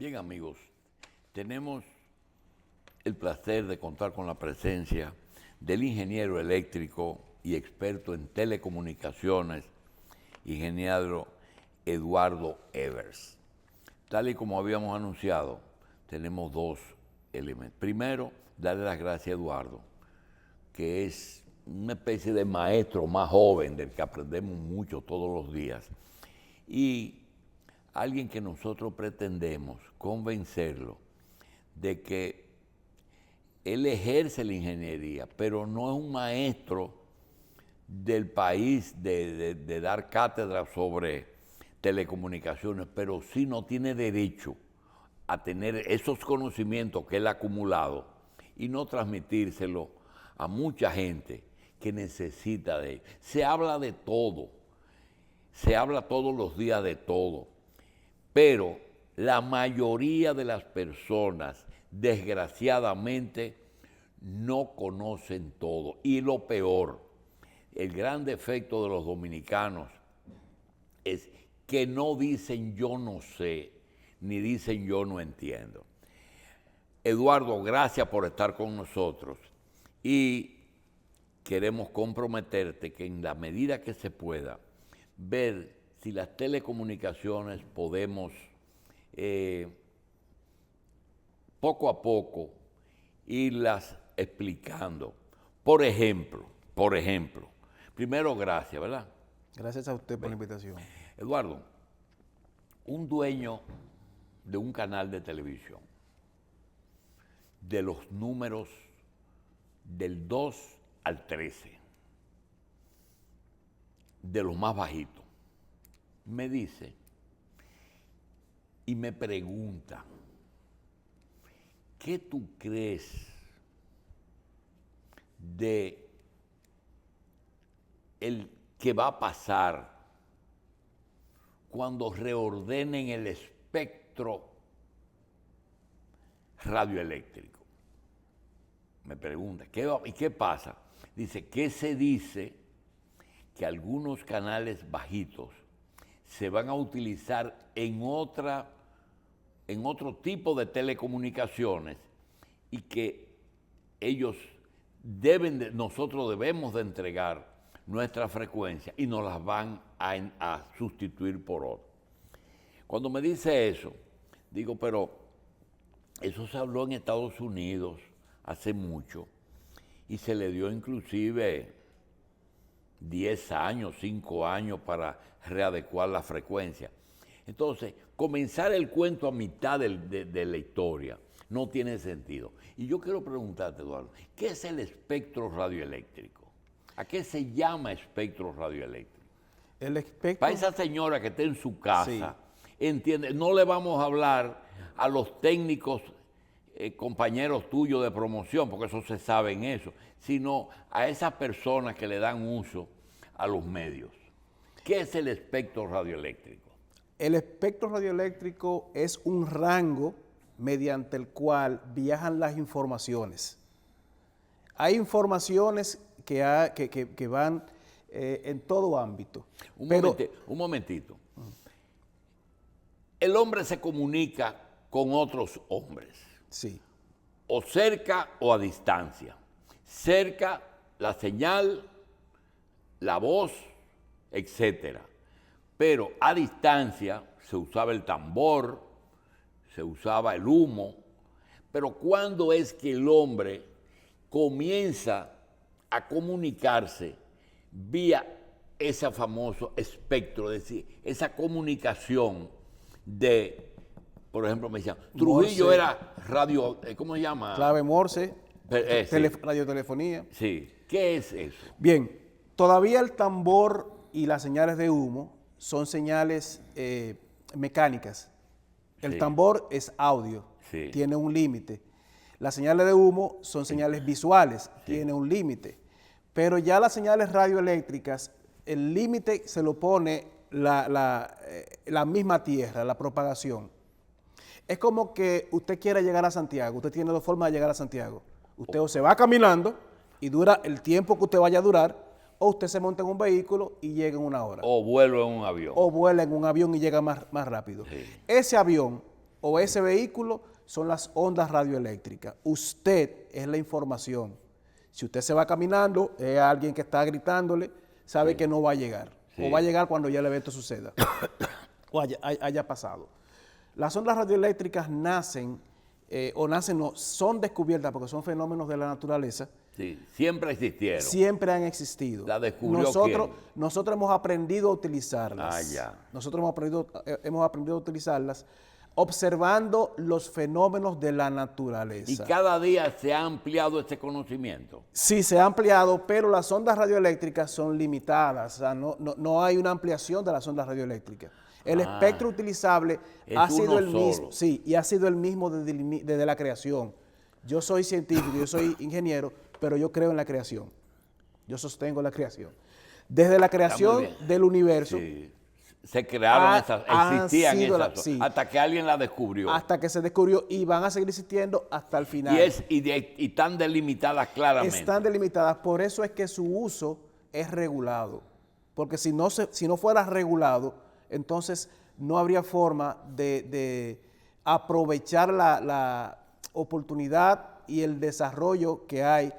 Bien, amigos, tenemos el placer de contar con la presencia del ingeniero eléctrico y experto en telecomunicaciones, ingeniero Eduardo Evers. Tal y como habíamos anunciado, tenemos dos elementos. Primero, darle las gracias a Eduardo, que es una especie de maestro más joven del que aprendemos mucho todos los días. Y alguien que nosotros pretendemos convencerlo de que él ejerce la ingeniería, pero no es un maestro del país de dar cátedra sobre telecomunicaciones, pero sí no tiene derecho a tener esos conocimientos que él ha acumulado y no transmitírselo a mucha gente que necesita de él. Se habla de todo, se habla todos los días de todo, pero la mayoría de las personas, desgraciadamente, no conocen todo. Y lo peor, el gran defecto de los dominicanos es que no dicen yo no sé, ni dicen yo no entiendo. Eduardo, gracias por estar con nosotros y queremos comprometerte que en la medida que se pueda, ver si las telecomunicaciones podemos poco a poco irlas explicando. Por ejemplo, primero gracias, ¿verdad? Gracias a usted por la invitación. Eduardo, un dueño de un canal de televisión, de los números del 2 al 13, de los más bajitos, me dice y me pregunta, ¿qué tú crees de el que va a pasar cuando reordenen el espectro radioeléctrico? Me pregunta, ¿y qué pasa? Dice, ¿qué se dice? Que algunos canales bajitos se van a utilizar en otro tipo de telecomunicaciones y que nosotros debemos de entregar nuestra frecuencia y nos las van a sustituir por otra. Cuando me dice eso, digo, pero eso se habló en Estados Unidos hace mucho y se le dio inclusive 10 años, 5 años para readecuar la frecuencia. Entonces, comenzar el cuento a mitad de la historia no tiene sentido. Y yo quiero preguntarte, Eduardo, ¿qué es el espectro radioeléctrico? ¿A qué se llama espectro radioeléctrico? El espectro... Para esa señora que está en su casa, sí, entiende, no le vamos a hablar a los técnicos compañeros tuyos de promoción, porque eso se sabe en eso, sino a esas personas que le dan uso a los medios. ¿Qué es el espectro radioeléctrico? El espectro radioeléctrico es un rango mediante el cual viajan las informaciones. Hay informaciones que van en todo ámbito. Un momentito. El hombre se comunica con otros hombres. Sí. O cerca o a distancia. Cerca, la señal, la voz, etcétera. Pero a distancia se usaba el tambor, se usaba el humo. Pero ¿cuándo es que el hombre comienza a comunicarse vía ese famoso espectro? Es decir, esa comunicación de... Por ejemplo, me decían, Trujillo Morse, era radio, ¿cómo se llama? Clave Morse, Sí. radiotelefonía. Sí. ¿Qué es eso? Bien, todavía el tambor y las señales de humo son señales mecánicas. El Sí. tambor es audio, Sí. tiene un límite. Las señales de humo son señales visuales, Sí. tiene un límite. Pero ya las señales radioeléctricas, el límite se lo pone la misma tierra, la propagación. Es como que usted quiera llegar a Santiago. Usted tiene dos formas de llegar a Santiago. Usted o se va caminando y dura el tiempo que usted vaya a durar, o usted se monta en un vehículo y llega en 1 hora. O vuelo en un avión. O vuela en un avión y llega más rápido. Sí. Ese avión o ese vehículo son las ondas radioeléctricas. Usted es la información. Si usted se va caminando, es alguien que está gritándole, sabe que no va a llegar. O va a llegar cuando ya el evento suceda o haya pasado. Las ondas radioeléctricas nacen, no, son descubiertas porque son fenómenos de la naturaleza. Sí, siempre existieron. Siempre han existido. ¿La descubrió nosotros hemos aprendido a utilizarlas. Ah, ya. Nosotros hemos aprendido a utilizarlas observando los fenómenos de la naturaleza. Y cada día se ha ampliado ese conocimiento. Sí, se ha ampliado, pero las ondas radioeléctricas son limitadas. O sea, no hay una ampliación de las ondas radioeléctricas. El espectro utilizable ha sido el mismo. Sí, y ha sido el mismo desde la creación. Yo soy científico, yo soy ingeniero, pero yo creo en la creación. Yo sostengo la creación. Desde la creación del universo. Sí. Se crearon existían esas, sí, hasta que alguien la descubrió. Hasta que se descubrió y van a seguir existiendo hasta el final. Y están delimitadas claramente. Están delimitadas, por eso es que su uso es regulado. Porque si no fuera regulado, entonces no habría forma de aprovechar la oportunidad y el desarrollo que hay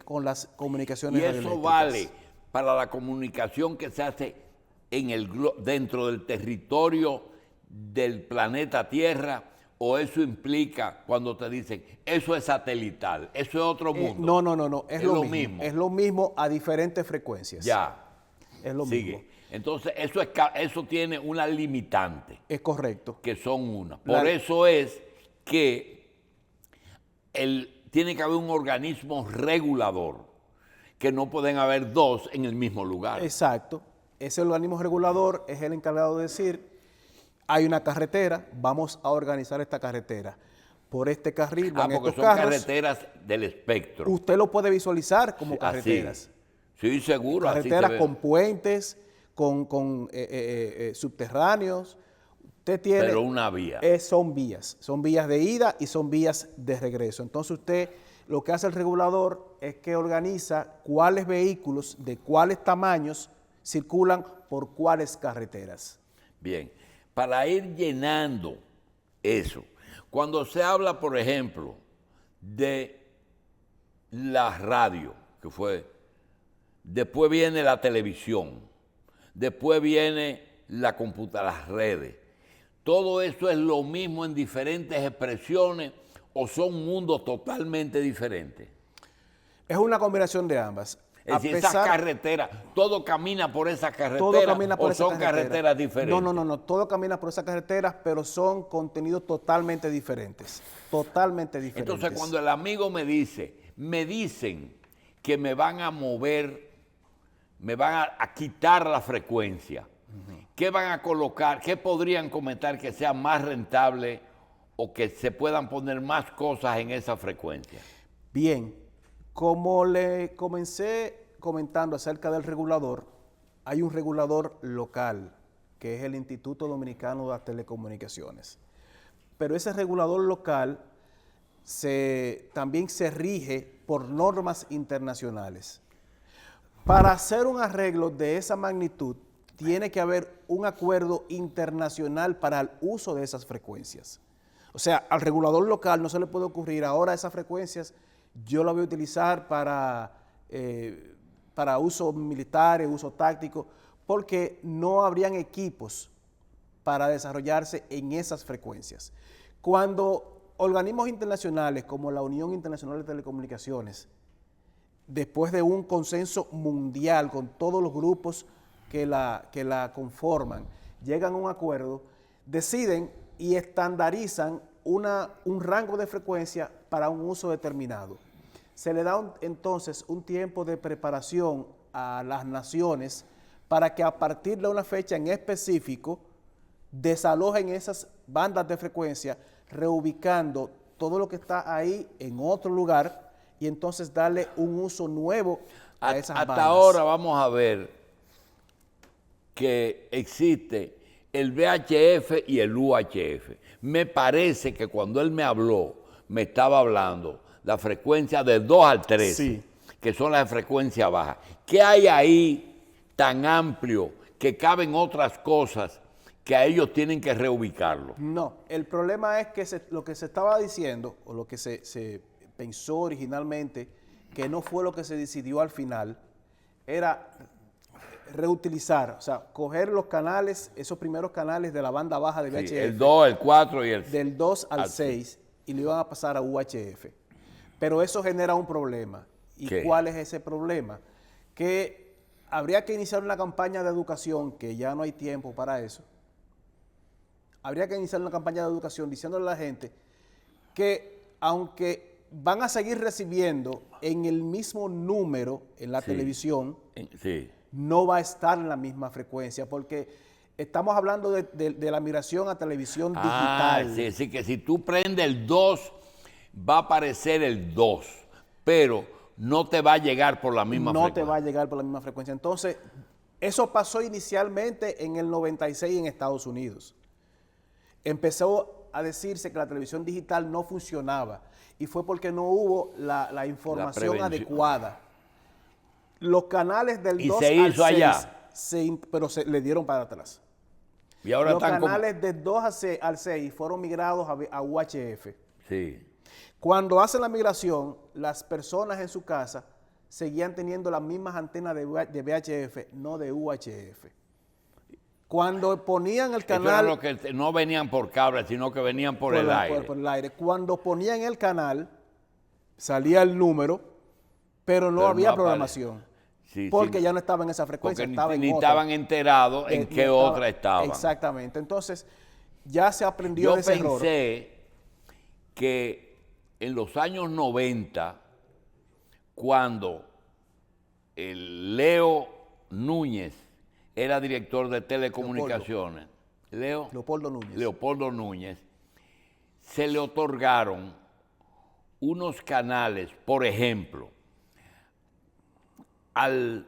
con las comunicaciones radioeléctricas. Y eso vale para la comunicación que se hace dentro del territorio del planeta Tierra, o eso implica cuando te dicen eso es satelital, eso es otro mundo. No, es lo mismo. Es lo mismo a diferentes frecuencias. Ya. Es lo mismo. Entonces eso tiene una limitante. Es correcto. Que son una. Por eso es que tiene que haber un organismo regulador, que no pueden haber dos en el mismo lugar. Exacto. Ese organismo regulador es el encargado de decir, hay una carretera, vamos a organizar esta carretera. Por este carril van estos porque son carros. Carreteras del espectro. Usted lo puede visualizar como carreteras. Sí, seguro. Carreteras con puentes, con subterráneos. Usted tiene... Pero una vía. Son vías de ida y son vías de regreso. Entonces usted, lo que hace el regulador es que organiza cuáles vehículos de cuáles tamaños circulan por cuáles carreteras. Bien, para ir llenando eso, cuando se habla, por ejemplo, de la radio, que fue, después viene la televisión, después viene la computadora, las redes, ¿todo eso es lo mismo en diferentes expresiones o son mundos totalmente diferentes? Es una combinación de ambas. Es decir, esas carreteras, todo camina por esas carreteras o son carreteras diferentes. No, todo camina por esas carreteras, pero son contenidos totalmente diferentes. Totalmente diferentes. Entonces, cuando el amigo me dicen que me van a mover, me van a quitar la frecuencia, ¿qué van a colocar? ¿Qué podrían comentar que sea más rentable o que se puedan poner más cosas en esa frecuencia? Bien. Como le comencé comentando acerca del regulador, hay un regulador local, que es el Instituto Dominicano de las Telecomunicaciones. Pero ese regulador local también se rige por normas internacionales. Para hacer un arreglo de esa magnitud, tiene que haber un acuerdo internacional para el uso de esas frecuencias. O sea, al regulador local no se le puede ocurrir ahora esas frecuencias yo la voy a utilizar para uso militar, uso táctico, porque no habrían equipos para desarrollarse en esas frecuencias. Cuando organismos internacionales como la Unión Internacional de Telecomunicaciones, después de un consenso mundial con todos los grupos que la conforman, llegan a un acuerdo, deciden y estandarizan un rango de frecuencia para un uso determinado. Se le da entonces un tiempo de preparación a las naciones para que a partir de una fecha en específico desalojen esas bandas de frecuencia, reubicando todo lo que está ahí en otro lugar y entonces darle un uso nuevo a esas bandas. Hasta ahora vamos a ver que existe el VHF y el UHF. Me parece que cuando él me habló, me estaba hablando la frecuencia de 2 al 3, sí, que son las frecuencias bajas. ¿Qué hay ahí tan amplio que caben otras cosas que a ellos tienen que reubicarlo. No, el problema es que lo que se estaba diciendo, o lo que se pensó originalmente, que no fue lo que se decidió al final, era reutilizar, o sea, coger los canales, esos primeros canales de la banda baja de VHF. Sí, el 2, el 4 y el... Del 2 al 6, y lo iban a pasar a UHF. Pero eso genera un problema. ¿Y ¿Qué? cuál es ese problema? Que habría que iniciar una campaña de educación, que ya no hay tiempo para eso. Habría que iniciar una campaña de educación diciéndole a la gente que aunque van a seguir recibiendo en el mismo número en la televisión, Sí. no va a estar en la misma frecuencia, porque estamos hablando de la migración a televisión digital. Sí, sí, que si tú prendes el 2, va a aparecer el 2, pero no te va a llegar por la misma No frecuencia. te va a llegar por la misma frecuencia. Entonces, eso pasó inicialmente en el 96 en Estados Unidos. Empezó a decirse que la televisión digital no funcionaba y fue porque no hubo la información prevención. adecuada. Los canales del ¿Y 2 se al hizo 6, allá? pero se le dieron para atrás. Y ahora Los están canales del 2 al 6 fueron migrados a UHF. Sí. Cuando hacen la migración, las personas en su casa seguían teniendo las mismas antenas de VHF, no de UHF. Cuando ponían el Eso era canal... lo que no venían por cable, sino que venían por el aire. Por el aire. Cuando ponían el canal, salía el número, pero no Pero había no programación. Sí, Porque sí. ya no estaba en esa frecuencia, Porque estaba en ni otra. estaban enterados en qué otra estaban. Exactamente. Entonces, ya se aprendió Yo de ese error. pensé que en los años 90, cuando el Leo Núñez era director de telecomunicaciones, Leopoldo Núñez, se le otorgaron unos canales, por ejemplo, al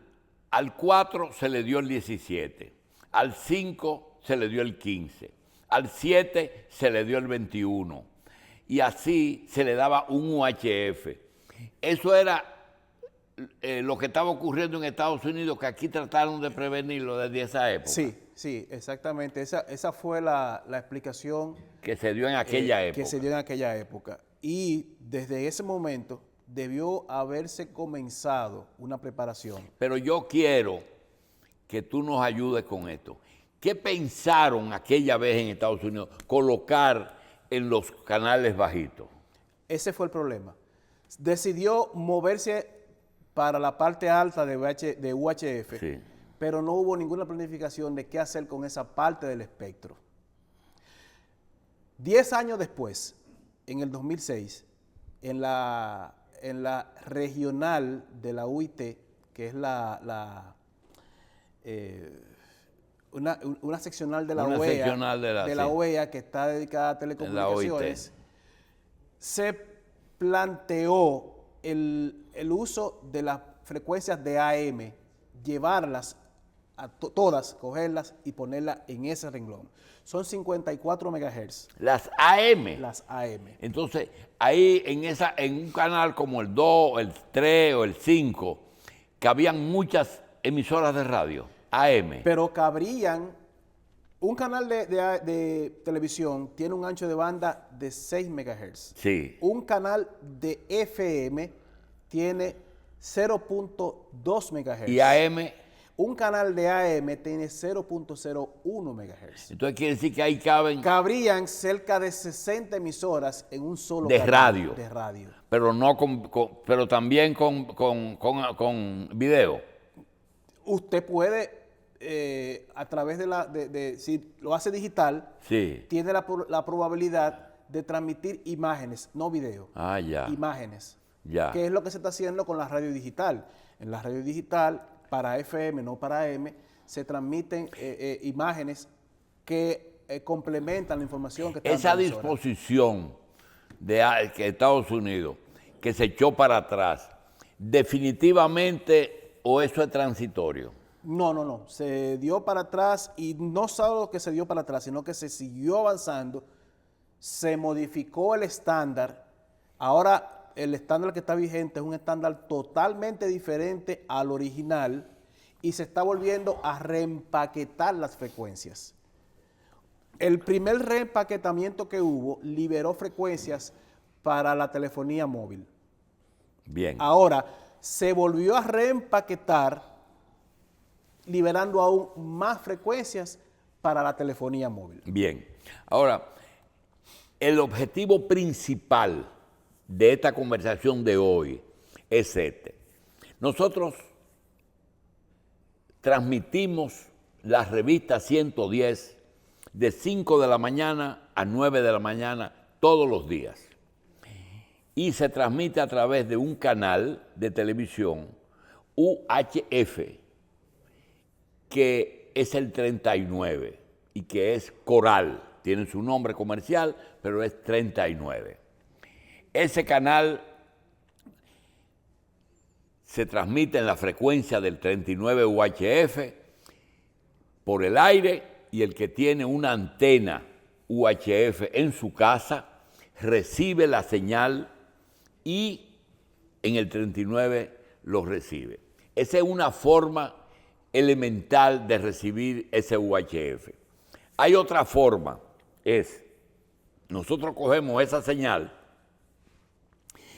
4 se le dio el 17, al 5 se le dio el 15, al 7 se le dio el 21, y así se le daba un UHF. Eso era lo que estaba ocurriendo en Estados Unidos, que aquí trataron de prevenirlo desde esa época. Sí, exactamente. Esa fue la explicación Que se dio en aquella época. que se dio en aquella época. Y desde ese momento debió haberse comenzado una preparación. Pero yo quiero que tú nos ayudes con esto. ¿Qué pensaron aquella vez en Estados Unidos colocar en los canales bajitos? Ese fue el problema. Decidió moverse para la parte alta de UHF, Sí. pero no hubo ninguna planificación de qué hacer con esa parte del espectro. 10 años después, en el 2006, en la regional de la UIT, que es una seccional de la Una OEA, seccional de la OEA que está dedicada a telecomunicaciones, OIT. se planteó el uso de las frecuencias de AM, llevarlas a todas, cogerlas y ponerlas en ese renglón. Son 54 MHz. Las AM. Las AM. Entonces, ahí en un canal como el 2, el 3 o el 5, cabían muchas emisoras de radio, AM. Pero cabrían, un canal de televisión tiene un ancho de banda de 6 MHz. Sí. Un canal de FM tiene 0.2 MHz. Y AM, Un canal de AM tiene 0.01 MHz. entonces quiere decir que ahí caben, Cabrían cerca de 60 emisoras en un solo De canal radio. de radio. pero no pero también con video. Usted puede, a través si lo hace digital, Sí. tiene la probabilidad de transmitir imágenes, no video. Ah, ya. Imágenes. Ya. Que es lo que se está haciendo con la radio digital. En la radio digital, para FM, no para AM, se transmiten imágenes que complementan la información que está Esa en la emisora. disposición que Estados Unidos, que se echó para atrás, definitivamente, o eso es transitorio. No. Se dio para atrás y no solo que se dio para atrás, sino que se siguió avanzando, se modificó el estándar. Ahora el estándar que está vigente es un estándar totalmente diferente al original y se está volviendo a reempaquetar las frecuencias. El primer reempaquetamiento que hubo liberó frecuencias para la telefonía móvil. Bien. Ahora, se volvió a reempaquetar, liberando aún más frecuencias para la telefonía móvil. Bien. Ahora, el objetivo principal de esta conversación de hoy es este. Nosotros transmitimos la revista 110 de 5 de la mañana a 9 de la mañana todos los días. Y se transmite a través de un canal de televisión UHF, que es el 39 y que es Coral. Tiene su nombre comercial, pero es 39. Ese canal se transmite en la frecuencia del 39 UHF por el aire, y el que tiene una antena UHF en su casa recibe la señal y en el 39 lo recibe. Esa es una forma elemental de recibir ese UHF. Hay otra forma, es nosotros cogemos esa señal,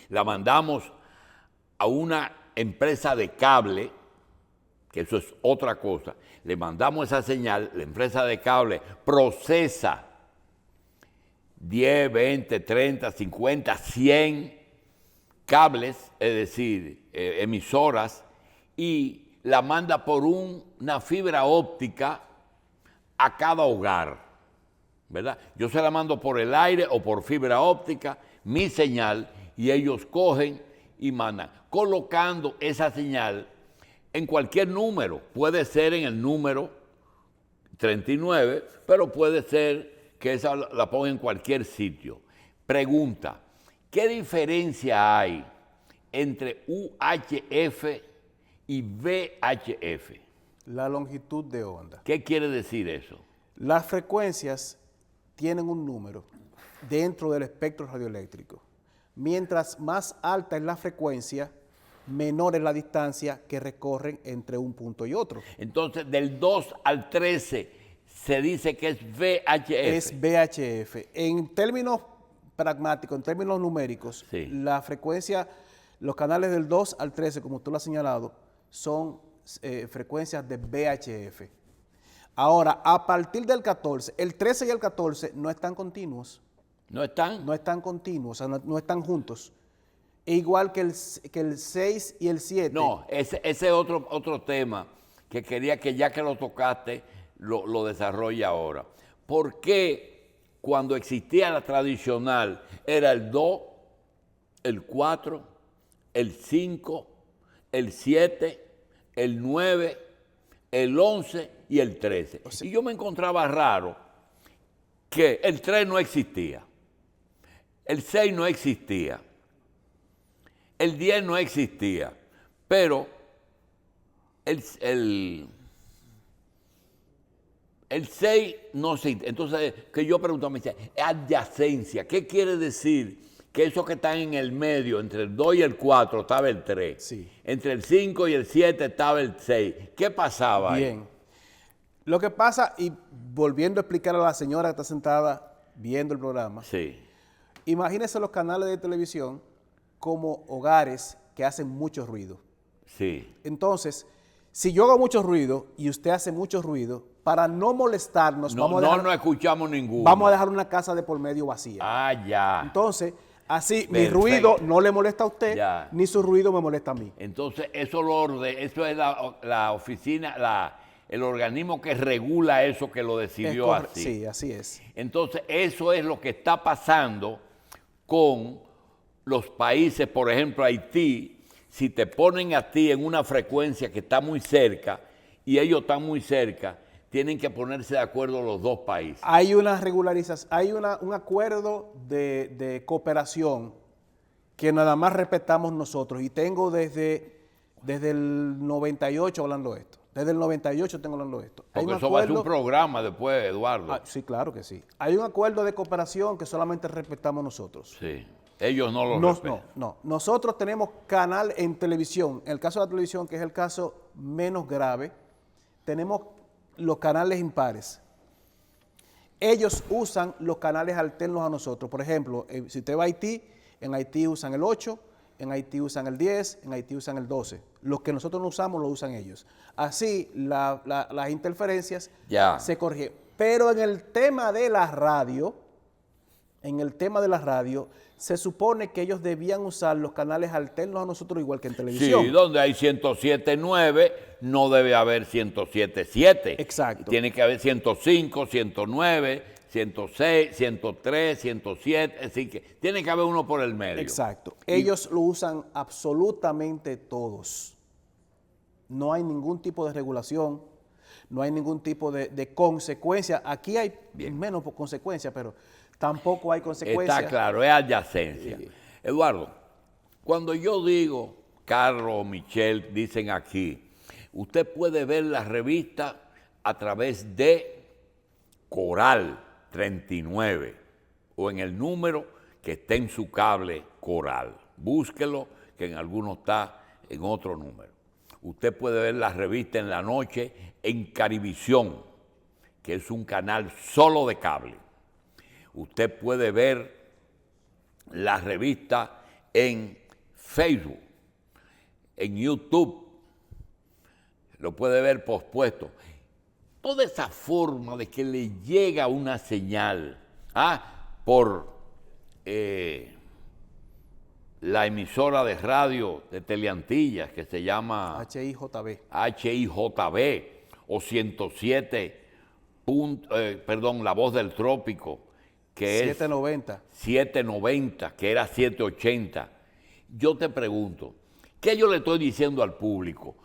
la mandamos a una empresa de cable, que eso es otra cosa, le mandamos esa señal, la empresa de cable procesa 10, 20, 30, 50, 100 cables, es decir, emisoras, y la manda por una fibra óptica a cada hogar, ¿verdad? Yo se la mando por el aire o por fibra óptica, mi señal, y ellos cogen y mandan, colocando esa señal en cualquier número. Puede ser en el número 39, pero puede ser que esa la ponga en cualquier sitio. Pregunta, ¿qué diferencia hay entre UHF y VHF? La longitud de onda. ¿Qué quiere decir eso? Las frecuencias tienen un número dentro del espectro radioeléctrico. Mientras más alta es la frecuencia, menor es la distancia que recorren entre un punto y otro. Entonces, del 2 al 13 se dice que es VHF. Es VHF. En términos pragmáticos, en términos numéricos, sí, la frecuencia, los canales del 2 al 13, como tú lo has señalado, son frecuencias de VHF. Ahora, a partir del 14, el 13 y el 14 no están continuos. ¿No están? No están continuos, o sea, no están juntos. E igual que el 6 y el 7. No, ese es otro tema que quería que ya que lo tocaste, lo desarrolle ahora. ¿Por qué cuando existía la tradicional era el 2, el 4, el 5, el 7, el 9, el 11 y el 13? O sea, y yo me encontraba raro que el 3 no existía, el 6 no existía, el 10 no existía, pero el 6 no existe. Entonces, que yo pregunto, me dice, adyacencia. ¿Qué quiere decir? Que esos que están en el medio, entre el 2 y el 4, estaba el 3. Sí. Entre el 5 y el 7 estaba el 6. ¿Qué pasaba ahí? Bien. Lo que pasa, y volviendo a explicar a la señora que está sentada viendo el programa, sí, imagínese los canales de televisión como hogares que hacen mucho ruido. Sí. Entonces, si yo hago mucho ruido y usted hace mucho ruido, para no molestarnos, No escuchamos ninguno. Vamos a dejar una casa de por medio vacía. Ah, ya. Entonces, así Perfecto. Mi ruido no le molesta a usted, ya, ni su ruido me molesta a mí. Entonces, eso es la oficina, el organismo que regula eso, que lo decidió así. Sí, así es. Entonces, eso es lo que está pasando con los países, por ejemplo, Haití. Si te ponen a ti en una frecuencia que está muy cerca y ellos están muy cerca, tienen que ponerse de acuerdo los dos países. Hay una regularización, hay un acuerdo de cooperación que nada más respetamos nosotros. Y tengo desde el 98 hablando de esto. Desde el 98 tengo hablando de esto. Porque eso va a ser un programa después, Eduardo. Sí, claro que sí. Hay un acuerdo de cooperación que solamente respetamos nosotros. Sí. Ellos no lo respetan. No. Nosotros tenemos canal en televisión. En el caso de la televisión, que es el caso menos grave, tenemos los canales impares. ellos usan los canales alternos a nosotros. Por ejemplo, si usted va a Haití, en Haití usan el 8, en Haití usan el 10, en Haití usan el 12. Los que nosotros no usamos, lo usan ellos. Así, las interferencias se corrigen. Pero en el tema de la radio, se supone que ellos debían usar los canales alternos a nosotros igual que en televisión. Sí, donde hay 107.9, no debe haber 107.7. Exacto. Tiene que haber 105, 109, 106, 103, 107, así que tiene que haber uno por el medio. Exacto. Ellos lo usan absolutamente todos. No hay ningún tipo de regulación, no hay ningún tipo de consecuencia. Aquí hay menos consecuencias, pero tampoco hay consecuencias. Está claro, es adyacencia. Sí. Eduardo, cuando yo digo, Carlos o Michelle dicen aquí, usted puede ver la revista a través de Coral 39 o en el número que esté en su cable Coral. Búsquelo, que en alguno está en otro número. Usted puede ver la revista en la noche en Carivisión, que es un canal solo de cable. Usted puede ver la revista en Facebook, en YouTube, lo puede ver pospuesto. Toda esa forma de que le llega una señal por la emisora de radio de Teleantillas que se llama HIJB o 107, La Voz del Trópico, que 790. Es 790, que era 780. Yo te pregunto, ¿qué yo le estoy diciendo al público?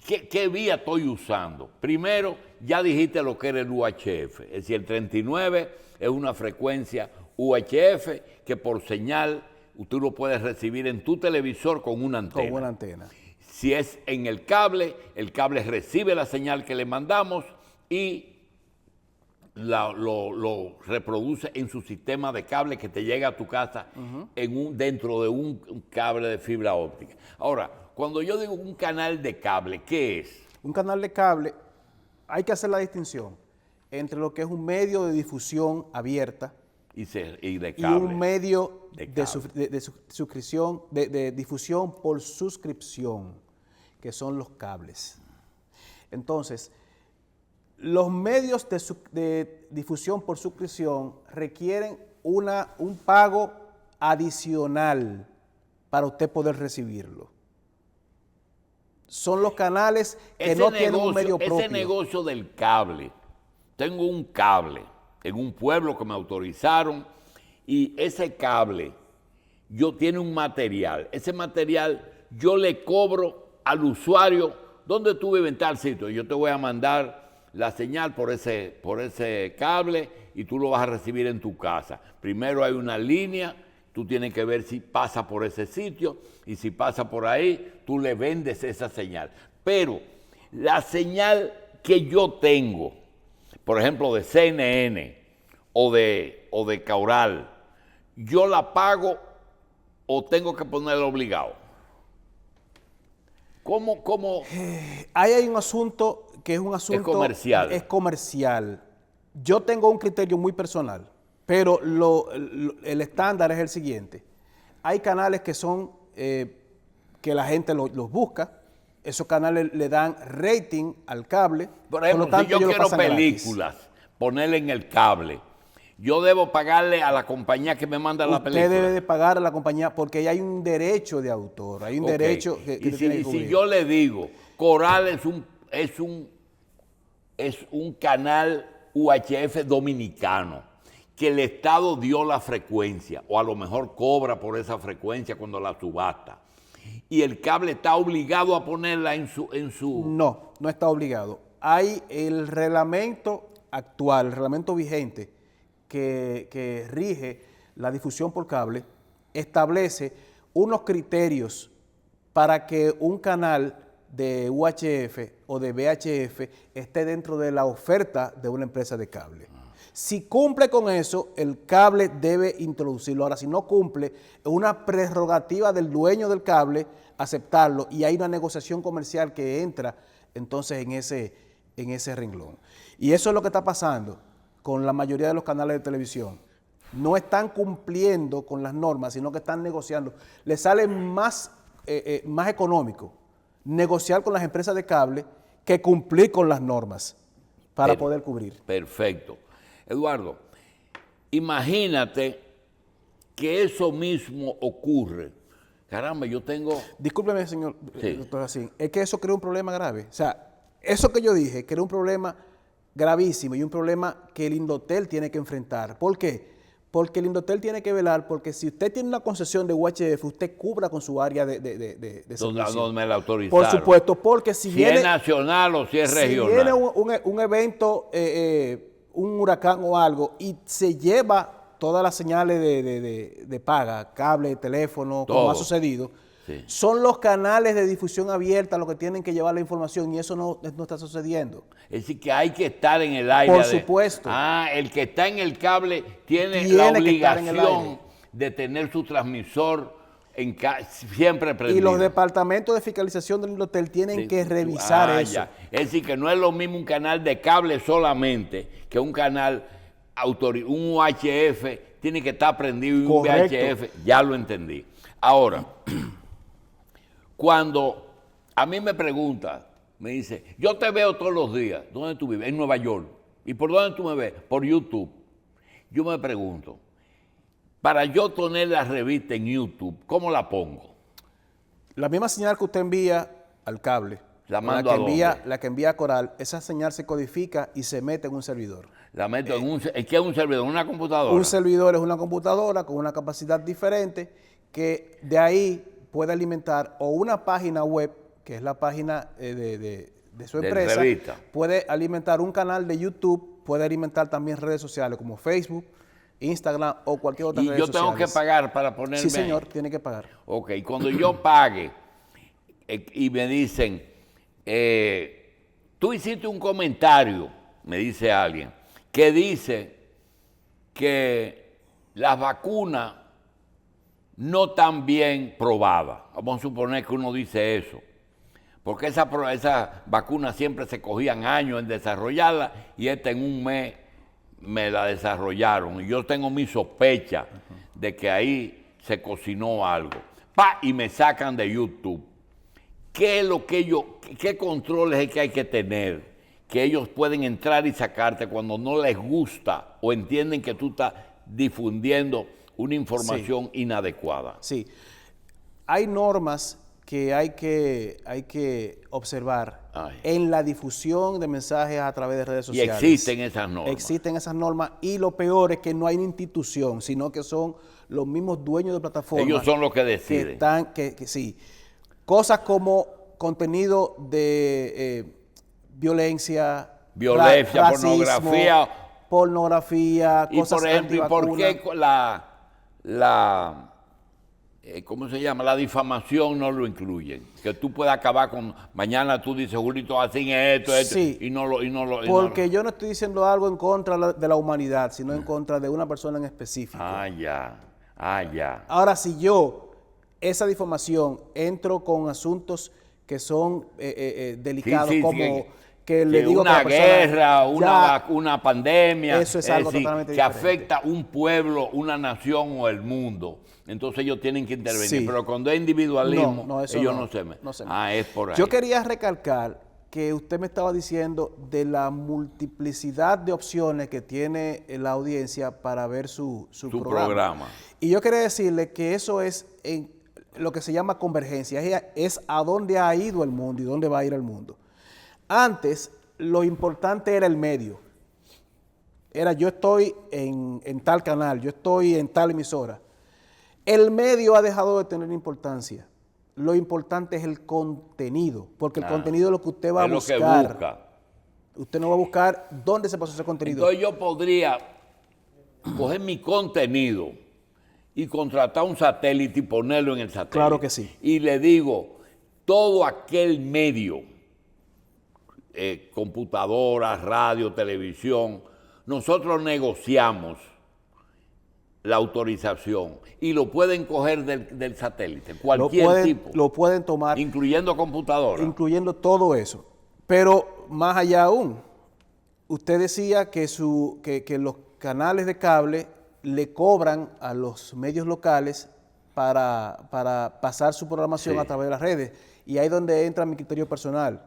¿Qué vía estoy usando? Primero, ya dijiste lo que era el UHF. Es decir, el 39 es una frecuencia UHF que por señal tú lo puedes recibir en tu televisor con una antena. Con una antena. Si es en el cable recibe la señal que le mandamos y lo reproduce en su sistema de cable que te llega a tu casa dentro de un cable de fibra óptica. Ahora, cuando yo digo un canal de cable, ¿qué es? Un canal de cable, hay que hacer la distinción entre lo que es un medio de difusión abierta y de cable, y un medio de suscripción, de difusión por suscripción, que son los cables. Entonces, los medios de difusión por suscripción requieren un pago adicional para usted poder recibirlo. Son los canales que no tienen un medio propio. Ese negocio del cable, tengo un cable en un pueblo que me autorizaron y ese cable, tiene un material. Ese material yo le cobro al usuario, ¿dónde tú vives en tal sitio? Yo te voy a mandar la señal por ese cable y tú lo vas a recibir en tu casa. Primero hay una línea, tú tienes que ver si pasa por ese sitio y si pasa por ahí, tú le vendes esa señal. Pero la señal que yo tengo, por ejemplo, de CNN o de Coral, ¿yo la pago o tengo que ponerla obligado? ¿Cómo? Ahí hay un asunto que es un asunto... Es comercial. Es comercial. Yo tengo un criterio muy personal, pero el estándar es el siguiente. Hay canales que son, que la gente los busca, esos canales le dan rating al cable. Por ejemplo, por lo tanto, si yo quiero películas, gratis. Ponerle en el cable, yo debo pagarle a la compañía que me manda la película. Usted debe de pagar a la compañía porque hay un derecho de autor, hay un derecho que tiene que cubrir. Si yo le digo, Coral es un canal UHF dominicano, que el Estado dio la frecuencia, o a lo mejor cobra por esa frecuencia cuando la subasta, y el cable está obligado a ponerla en su... No, no está obligado. Hay el reglamento actual, el reglamento vigente, que rige la difusión por cable, establece unos criterios para que un canal de UHF o de VHF esté dentro de la oferta de una empresa de cable. Si cumple con eso, el cable debe introducirlo. Ahora, si no cumple, es una prerrogativa del dueño del cable aceptarlo y hay una negociación comercial que entra entonces en ese renglón. Y eso es lo que está pasando con la mayoría de los canales de televisión. No están cumpliendo con las normas, sino que están negociando. Les sale más económico negociar con las empresas de cable que cumplir con las normas para poder cubrir. Perfecto. Eduardo, imagínate que eso mismo ocurre. Caramba, yo tengo... Discúlpeme, señor Sí. doctor Racine, es que eso crea un problema grave. O sea, eso que yo dije crea un problema gravísimo y un problema que el Indotel tiene que enfrentar. ¿Por qué? Porque el Indotel tiene que velar porque si usted tiene una concesión de UHF, usted cubra con su área de servicio. Donde me la autorizaron. Por supuesto, porque si viene... es nacional o si es regional. Si viene un evento, un huracán o algo, y se lleva todas las señales de paga, cable, teléfono, como Todo. ha sucedido, Sí. son los canales de difusión abierta los que tienen que llevar la información y eso no está sucediendo. Es decir, que hay que estar en el aire. Por supuesto. El que está en el cable tiene Tiene la que estar en el obligación aire. de tener su transmisor siempre prendido. Y los departamentos de fiscalización del Indotel tienen que revisar eso. Ya. Es decir, que no es lo mismo un canal de cable solamente que un canal, un UHF, tiene que estar prendido y un Correcto. VHF, ya lo entendí. Ahora, cuando a mí me pregunta, me dice, yo te veo todos los días, ¿dónde tú vives? En Nueva York. ¿Y por dónde tú me ves? Por YouTube. Yo me pregunto, para yo poner la revista en YouTube, ¿cómo la pongo? La misma señal que usted envía al cable, ¿La mando a dónde? la que envía a Coral, esa señal se codifica y se mete en un servidor. La meto en un... ¿Qué es un servidor? ¿Una computadora? Un servidor es una computadora con una capacidad diferente que de ahí puede alimentar o una página web, que es la página de su De empresa, revista. puede alimentar un canal de YouTube, puede alimentar también redes sociales como Facebook, Instagram o cualquier otra Y red yo social. tengo que pagar para ponerme... Sí, señor, tiene que pagar. Ok, cuando yo pague y me dicen, tú hiciste un comentario, me dice alguien, que dice que las vacunas no están bien probadas. Vamos a suponer que uno dice eso. Porque esas vacunas siempre se cogían años en desarrollarlas y en un mes me la desarrollaron. Y yo tengo mi sospecha de que ahí se cocinó algo. Y me sacan de YouTube. ¿Qué es lo que qué controles es que hay que tener? Que ellos pueden entrar y sacarte cuando no les gusta o entienden que tú estás difundiendo una información inadecuada. Sí. Hay normas que hay que observar en la difusión de mensajes a través de redes sociales. Y existen esas normas. Existen esas normas y lo peor es que no hay una institución, sino que son los mismos dueños de plataformas. Ellos son los que deciden. Sí. Cosas como contenido de violencia, racismo, pornografía, y cosas por ejemplo, ¿y por qué ¿cómo se llama? La difamación no lo incluyen. Que tú puedas acabar con... Mañana tú dices, Julito, hacen esto, Sí, y no lo... porque yo no estoy diciendo algo en contra de la humanidad, sino en contra de una persona en específico. Ya. Ahora, si yo, esa difamación, entro con asuntos que son delicados, como que le digo una que la persona, guerra, una pandemia, eso es algo totalmente que diferente. afecta a un pueblo, una nación o el mundo. Entonces ellos tienen que intervenir. Sí. Pero cuando es individualismo, eso ellos no se meten. Es por ahí. Yo quería recalcar que usted me estaba diciendo de la multiplicidad de opciones que tiene la audiencia para ver su programa. Y yo quería decirle que eso es en lo que se llama convergencia, es a dónde ha ido el mundo y dónde va a ir el mundo. Antes, lo importante era el medio. Era yo estoy en tal canal, yo estoy en tal emisora. El medio ha dejado de tener importancia. Lo importante es el contenido, porque el contenido es lo que usted va a buscar. Lo que busca. Usted no va a buscar dónde se pasó ese contenido. Entonces yo podría coger mi contenido y contratar un satélite y ponerlo en el satélite. Claro que sí. Y le digo, todo aquel medio, computadora, radio, televisión, nosotros negociamos la autorización y lo pueden coger del satélite, cualquier tipo. Lo pueden tomar. Incluyendo computadoras. Incluyendo todo eso. Pero más allá aún, usted decía que, que los canales de cable le cobran a los medios locales para pasar su programación Sí. a través de las redes. Y ahí es donde entra mi criterio personal.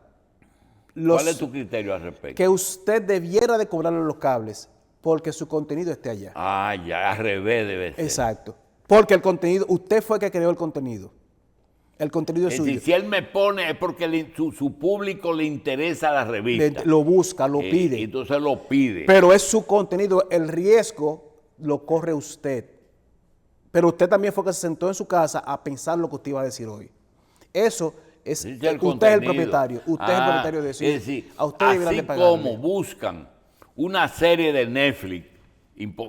¿Cuál es tu criterio al respecto? Que usted debiera de cobrarle los cables porque su contenido esté allá. Ah, ya, al revés debe ser. Exacto. Porque el contenido, usted fue el que creó el contenido. El contenido es Es suyo. decir, si él me pone es porque su público le interesa la revista. Lo busca, lo pide. Entonces lo pide. Pero es su contenido. El riesgo lo corre usted. Pero usted también fue que se sentó en su casa a pensar lo que usted iba a decir hoy. Eso es, Ese es el usted es el contenido. propietario. Usted es el propietario de decir. Es decir, a usted deberán así de pagarle. como buscan una serie de Netflix,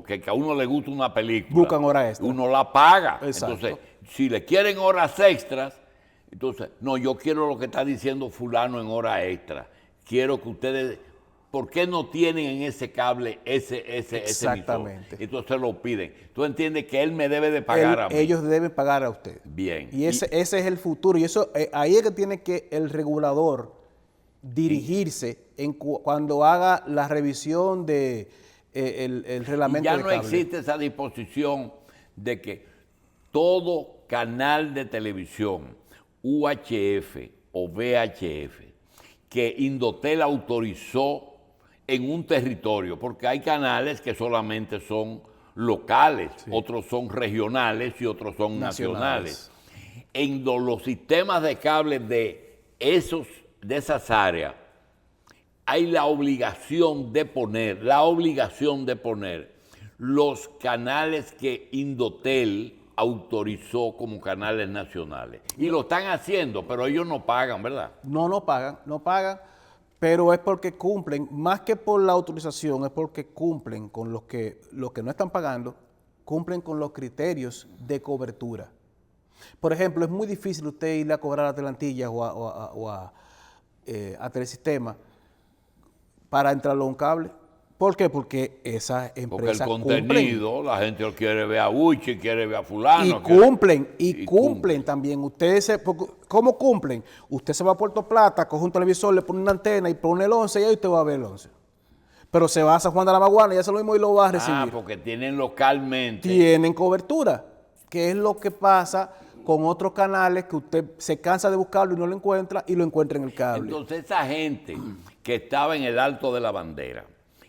que a uno le gusta una película, Buscan hora extra. uno la paga. Exacto. Entonces, si le quieren horas extras, entonces, no, yo quiero lo que está diciendo fulano en hora extra. Quiero que ustedes, ¿por qué no tienen en ese cable ese Exactamente. emisor? Entonces lo piden. Tú entiendes que él me debe de pagar a mí. Ellos deben pagar a usted. Bien. Y ese es el futuro. Y eso ahí es que tiene que el regulador dirigirse cuando haga la revisión de el reglamento ya de no cable. existe esa disposición de que todo canal de televisión, UHF o VHF, que Indotel autorizó en un territorio, porque hay canales que solamente son locales, otros son regionales y otros son nacionales. En los sistemas de cable de esas áreas hay la obligación de poner los canales que Indotel autorizó como canales nacionales. Y lo están haciendo, pero ellos no pagan, ¿verdad? No pagan, pero es porque cumplen, más que por la autorización, es porque cumplen con los que no están pagando, cumplen con los criterios de cobertura. Por ejemplo, es muy difícil usted irle a cobrar a Telantillas o a Telesistema para entrarlo a un cable. ¿Por qué? Porque esas empresas Porque el contenido, la gente lo quiere ver a Uchi, quiere ver a fulano. Y cumplen también. ¿Cómo cumplen? Usted se va a Puerto Plata, coge un televisor, le pone una antena y pone el 11 y ahí usted va a ver el 11. Pero se va a San Juan de la Maguana y hace lo mismo y lo va a recibir. Ah, porque tienen localmente. Tienen cobertura. ¿Qué es lo que pasa con otros canales que usted se cansa de buscarlo y no lo encuentra y lo encuentra en el cable? Entonces esa gente que estaba en el Alto de la Bandera,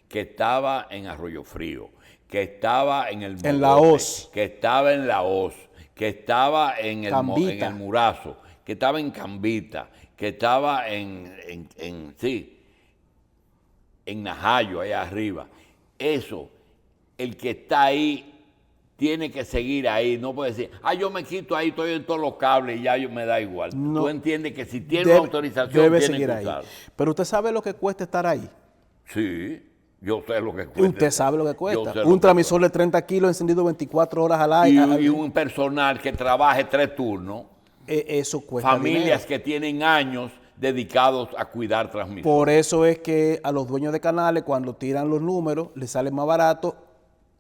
que estaba en Arroyo Frío, que estaba en el En la Hoz, que estaba en la Hoz, que estaba en el Murazo, que estaba en Cambita, que estaba en Najayo, allá arriba. Eso, el que está ahí tiene que seguir ahí, no puede decir, yo me quito ahí, estoy en todos los cables y ya me da igual. No, tú entiendes que si tiene autorización, debe tiene seguir que ahí. usarlo. Pero usted sabe lo que cuesta estar ahí. Sí, yo sé lo que cuesta. Usted sabe lo que cuesta. Un transmisor de 30 kilos encendido 24 horas al aire. Y un personal que trabaje 3 turnos. Eso cuesta Familias dinero. que tienen años dedicados a cuidar transmisores. Por eso es que a los dueños de canales, cuando tiran los números, les sale más barato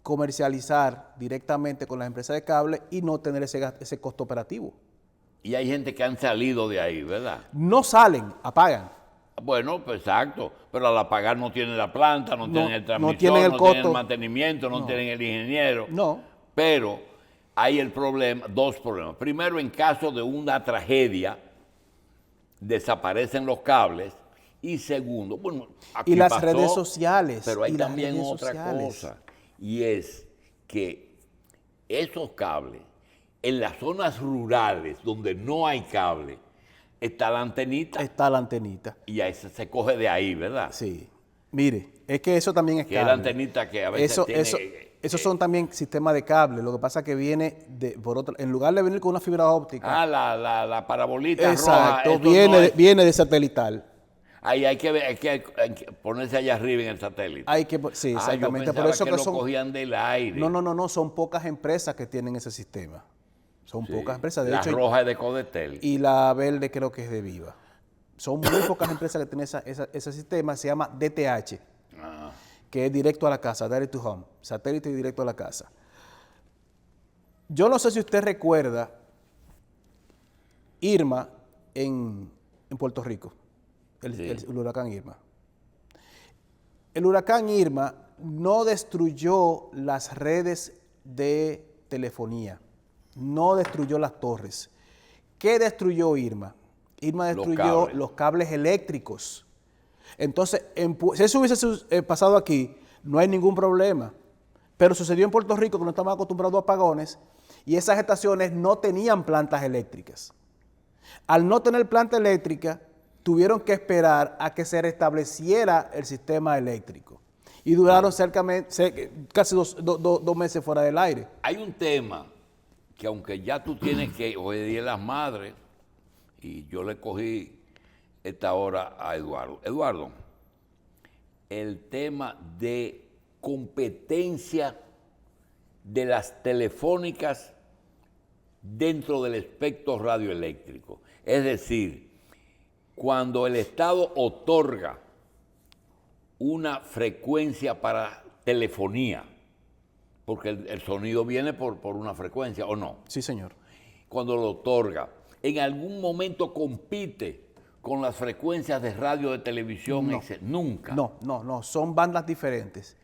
comercializar directamente con las empresas de cable y no tener ese costo operativo. Y hay gente que han salido de ahí, ¿verdad? No salen, apagan. Bueno, pues exacto, pero al apagar no tienen la planta, no tienen el transmisor, no tienen el no costo. tienen el mantenimiento, no tienen el ingeniero. No. Pero hay dos problemas. Primero, en caso de una tragedia, desaparecen los cables. Y segundo, bueno, aquí Y las pasó, redes sociales. pero hay y las también redes otra sociales. cosa, y es que esos cables, en las zonas rurales donde no hay cable, está la antenita. Está la antenita. Y ahí se coge de ahí, ¿verdad? Sí. Mire, es que eso también es Que cable. es la antenita que a veces tiene... Esos son también sistemas de cable. Lo que pasa es que viene en lugar de venir con una fibra óptica. La parabolita exacto, roja. viene de satelital. Ahí hay que ponerse allá arriba en el satélite. Sí, exactamente. Yo Por eso que que lo son. cogían del aire. No, son pocas empresas que tienen ese sistema. Son pocas empresas. De la hecho, roja es de Codetel. Y la verde creo que es de Viva. Son muy pocas empresas que tienen ese sistema. Se llama DTH, que es directo a la casa, Direct to Home, satélite y directo a la casa. Yo no sé si usted recuerda Irma en Puerto Rico, el huracán Irma. El huracán Irma no destruyó las redes de telefonía, no destruyó las torres. ¿Qué destruyó Irma? Irma destruyó los cables eléctricos. Entonces, si eso hubiese pasado aquí, no hay ningún problema. Pero sucedió en Puerto Rico, que no estamos acostumbrados a apagones, y esas estaciones no tenían plantas eléctricas. Al no tener planta eléctrica, tuvieron que esperar a que se restableciera el sistema eléctrico. Y duraron casi dos meses fuera del aire. Hay un tema que aunque ya tú tienes que, hoy día las madres, y yo le cogí esta hora a Eduardo. Eduardo, el tema de competencia de las telefónicas dentro del espectro radioeléctrico. Es decir, cuando el Estado otorga una frecuencia para telefonía, porque el sonido viene por una frecuencia, ¿o no? Sí, señor. Cuando lo otorga, en algún momento compite con las frecuencias de radio, de televisión, No. etc. Nunca. No, son bandas diferentes.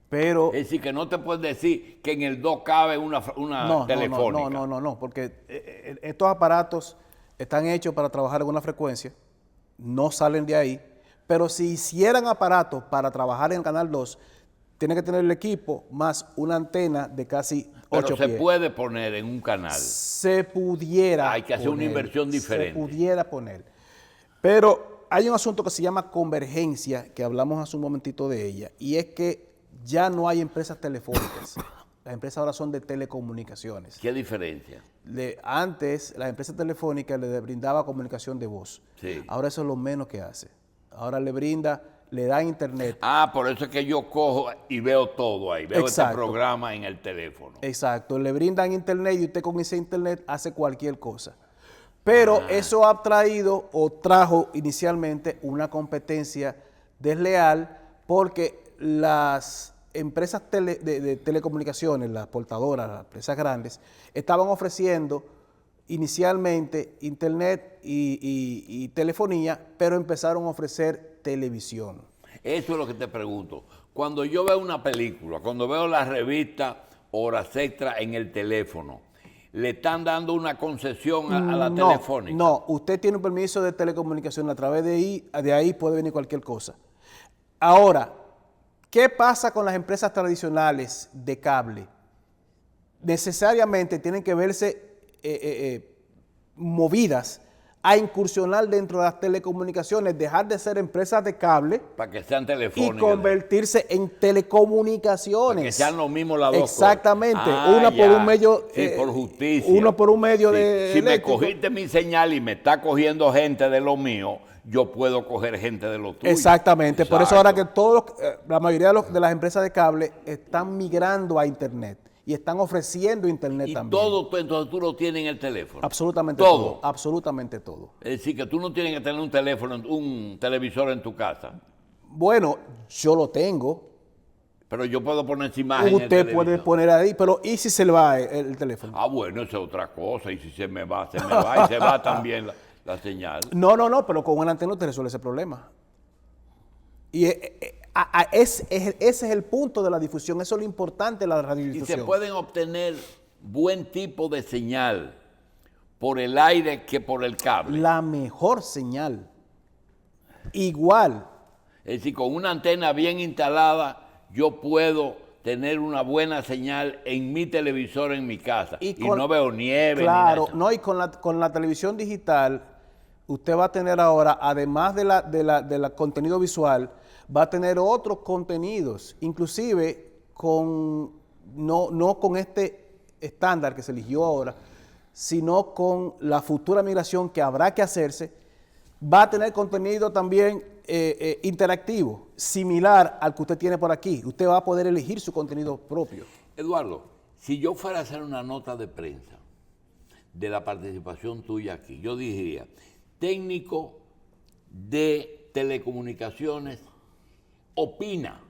Pero Es decir, que no te puedes decir que en el 2 cabe una telefónica. No, porque estos aparatos están hechos para trabajar en una frecuencia, no salen de ahí, pero si hicieran aparatos para trabajar en el canal 2, tiene que tener el equipo más una antena de casi 8 Pero pies. se puede poner en un canal. Se pudiera Hay que hacer una inversión diferente. Se pudiera poner. Pero hay un asunto que se llama convergencia, que hablamos hace un momentito de ella, y es que ya no hay empresas telefónicas. Las empresas ahora son de telecomunicaciones. ¿Qué diferencia? Antes, las empresas telefónicas le brindaba comunicación de voz. Sí. Ahora eso es lo menos que hace. Ahora le da internet. Ah, por eso es que yo cojo y veo todo ahí. Veo este Exacto. programa en el teléfono. Exacto, le brindan internet y usted con ese internet hace cualquier cosa. Pero eso ha traído o trajo inicialmente una competencia desleal porque las empresas de telecomunicaciones, las portadoras, las empresas grandes, estaban ofreciendo inicialmente internet y telefonía, pero empezaron a ofrecer televisión. Eso es lo que te pregunto. Cuando yo veo una película, cuando veo la revista Horas Extra en el teléfono, ¿le están dando una concesión a la telefónica? No, usted tiene un permiso de telecomunicación, a través de ahí puede venir cualquier cosa. Ahora, ¿qué pasa con las empresas tradicionales de cable? Necesariamente tienen que verse movidas a incursionar dentro de las telecomunicaciones, dejar de ser empresas de cable Para que sean y telefónicas. convertirse en telecomunicaciones. Para que sean lo mismo las dos cosas. Exactamente. Una por ya. un medio. Sí, por justicia. Uno por un medio Sí. de. Si me eléctrico. cogiste mi señal y me está cogiendo gente de lo mío, yo puedo coger gente de lo tuyo. Exactamente. Por eso ahora que Exacto. la mayoría de las empresas de cable están migrando a Internet y están ofreciendo Internet Y también. todo, entonces tú lo tienes en el teléfono. Absolutamente Todo. todo. Absolutamente todo. Es decir, que tú no tienes que tener un teléfono, un televisor en tu casa. Bueno, yo lo tengo. Pero yo puedo poner esa imagen en el Usted puede televisor. poner ahí, pero ¿y si se le va el teléfono? Ah, bueno, esa es otra cosa. Y si se me va y se va también la señal. No, pero con una antena usted resuelve ese problema. Y ese es el punto de la difusión, eso es lo importante de la Y radiodifusión. se pueden obtener buen tipo de señal por el aire que por el cable. La mejor señal. Igual. Es decir, con una antena bien instalada, yo puedo tener una buena señal en mi televisor en mi casa. Y no veo nieve. Claro, ni nada. y con la televisión digital, usted va a tener ahora, además de la contenido visual, va a tener otros contenidos, inclusive no con este estándar que se eligió ahora, sino con la futura migración que habrá que hacerse, va a tener contenido también interactivo, similar al que usted tiene por aquí. Usted va a poder elegir su contenido propio. Eduardo, si yo fuera a hacer una nota de prensa de la participación tuya aquí, yo diría, técnico de telecomunicaciones opina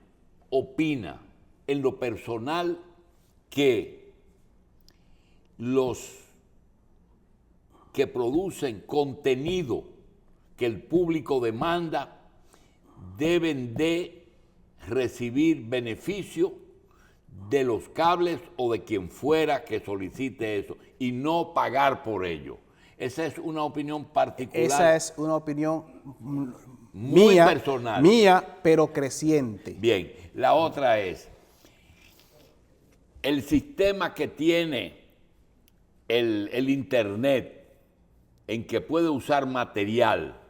en lo personal que los que producen contenido que el público demanda deben de recibir beneficio de los cables o de quien fuera que solicite eso y no pagar por ello. Esa es una opinión particular. Esa es una opinión muy mía, personal. Mía, pero creciente. Bien, la otra es el sistema que tiene el Internet en que puede usar material.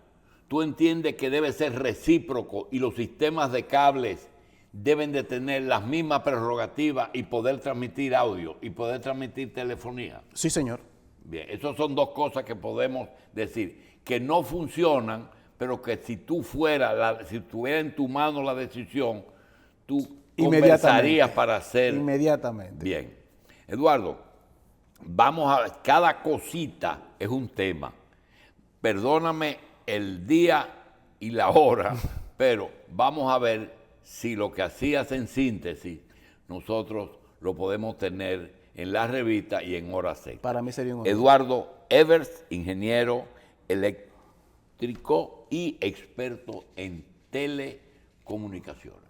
¿Tú entiendes que debe ser recíproco y los sistemas de cables deben de tener las mismas prerrogativas y poder transmitir audio y poder transmitir telefonía? Sí, señor. Bien, esas son dos cosas que podemos decir, que no funcionan, pero que si tú si tuviera en tu mano la decisión, tú conversarías para hacer. Inmediatamente. Bien. Eduardo, cada cosita es un tema. Perdóname el día y la hora, pero vamos a ver si lo que hacías en síntesis, nosotros lo podemos tener en la revista y en hora secta. Para mí sería un honor. Eduardo Evers, ingeniero eléctrico y experto en telecomunicaciones.